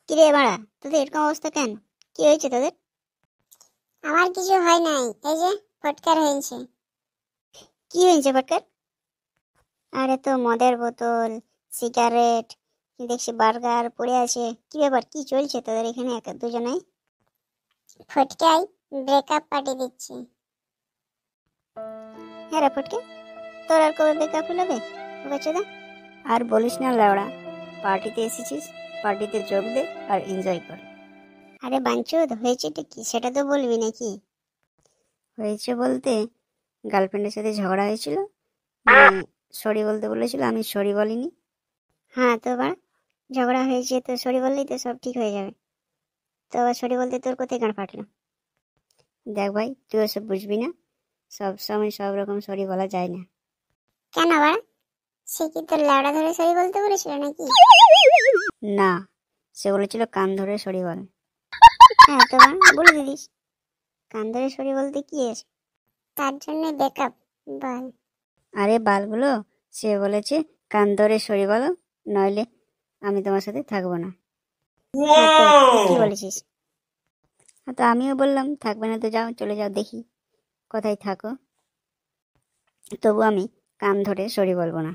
কিরে বাড়া, তোদের এরকম অবস্থা কেন? কি হয়েছে তোদের? আমার কিছু হয় নাই, এই যে ফটকার হয়েছে। কি হয়েছে ফটকার? আরে তো মদের বোতল, সিগারেট, দেখছি বার্গার পড়ে আছে। কি ব্যাপার, কি চলছে তোদের এখানে একা দুজনে? ফটকাই ব্রেকআপ পার্টি দিচ্ছি। হ্যাঁ রে ফটকে, তোর আর কবে ব্রেকআপ হলো? বোকাচোদা। আর বলিস না লেওড়া, পার্টিতে এসেছিস, পার্টিতে যোগ দে আর এনজয় কর। আরে বাঞ্চুদ, হয়েছেটা কি সেটা তো বলবি নাকি? হয়েছে বলতে, গার্লফ্রেন্ডের সাথে ঝগড়া হয়েছিল, সরি বলতে বলেছিল, আমি সরি বলিনি। হ্যাঁ তো বাড়া, ঝগড়া হয়েছে তো সরি বললেই তো সব ঠিক হয়ে যাবে। তো আবার সরি বলতে তোর কোথায় গান ফাটলো? দেখ ভাই, তুই ওসব বুঝবি না, সব সময় সব রকম সরি বলা যায় না। কেন বাড়া, সে কি তোর ল্যাওড়া ধরে সরি বলতে বলেছিল নাকি? না, সে বলেছিল কান ধরে সরি বল। হ্যাঁ তো বাড়া, বলে দিদিস, কান ধরে সরি বলতে কি আছে? তার জন্য ব্রেকআপ বল। আরে বালগুলো, সে বলেছে কান ধরে সরি বলো, নইলে আমি তোমার সাথে থাকবো না। হ্যাঁ তো তুই কি বলেছিস? তো আমিও বললাম থাকবে না তো যাও, চলে যাও, দেখি কোথায় থাকো। তবু আমি কান ধরে সরি বলবো না।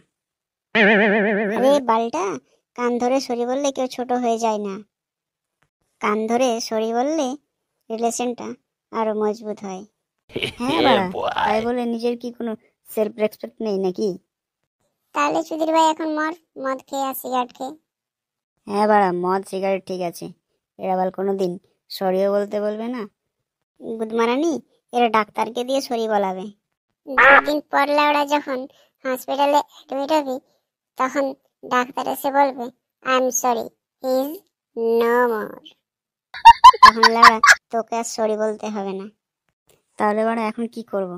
আরে বালটা, কান ধরে সরি বললে কেউ ছোট হয়ে যায় না। কান ধরে সরি বললে রিলেশনটা আরো মজবুত হয়। হ্যাঁ বাড়া, তাই বলে নিজের কি কোনো সেলফ রেসপেক্ট নেই নাকি? তাহলে সুধীর ভাই এখন মর, মদ খেয়ে আর সিগারেট খেয়ে। হ্যাঁ বাড়া, মদ সিগারেট ঠিক আছে, এরা বল কোনোদিন সরিও বলতে বলবে না। গুদমারানি, এরা ডাক্তারকে দিয়ে সরি বলাবে। 2 দিন পর ল্যাওড়া যখন হসপিটালে অ্যাডমিট হবি, তখন ডাক্তার এসে বলবে I am sorry, he is no more. তখন লাউড়া তোকে আর সরি বলতে হবে না। তাহলে বাড়া এখন কি করব?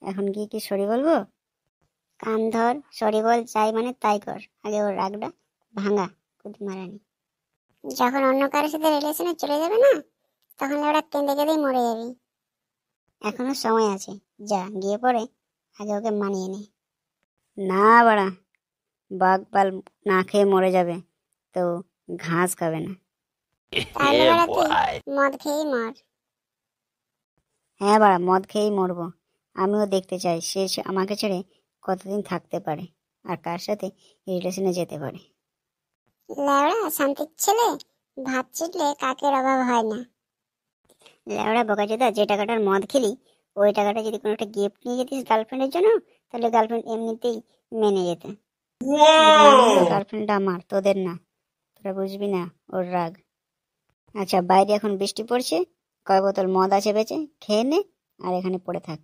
এখন কি সরি বলবো? কান ধর, সরি বল, যাই মানে তাই কর, আগে ওর রাগটা ভাঙা। গুদমারানি, যখন অন্য কারোর সাথে রিলেশনে চলে যাবে না, তখন ল্যাওড়া কেঁদে কেঁদেই মরে যাবি। এখনো সময় আছে, যা গিয়ে পড়ে আগে ওকে মানিয়ে নে। না বাড়া, বাঘ পাল না খেয়ে মরে যাবে, তো ঘাস খাবে না। তাহলে বাড়া তুই মদ খেয়েই মর। হ্যাঁ বাড়া, মদ খেয়েই মরবো। আমিও দেখতে চাই সে আমাকে ছেড়ে কতদিন থাকতে পারে আর কার সাথে রিলেশনে যেতে পারে। ল্যাওড়া শান্তির ছেলে, ভাত চিটলে কাকের অভাব হয় না। লেওড়া বোকাচোদা, যে টাকাটার মদ খেলি, ওই টাকাটা যদি কোনো একটা গিফট নিয়ে যেতিস গার্লফ্রেন্ডের জন্য, তাহলে গার্লফ্রেন্ড এমনিতেই মেনে যেত। গার্লফ্রেন্ডটা আমার, তোদের না, তোরা বুঝবি না ওর রাগ। আচ্ছা, বাইরে এখন বৃষ্টি পড়ছে, কয় বোতল মদ আছে বেঁচে, খেয়ে নে আর এখানে পড়ে থাক।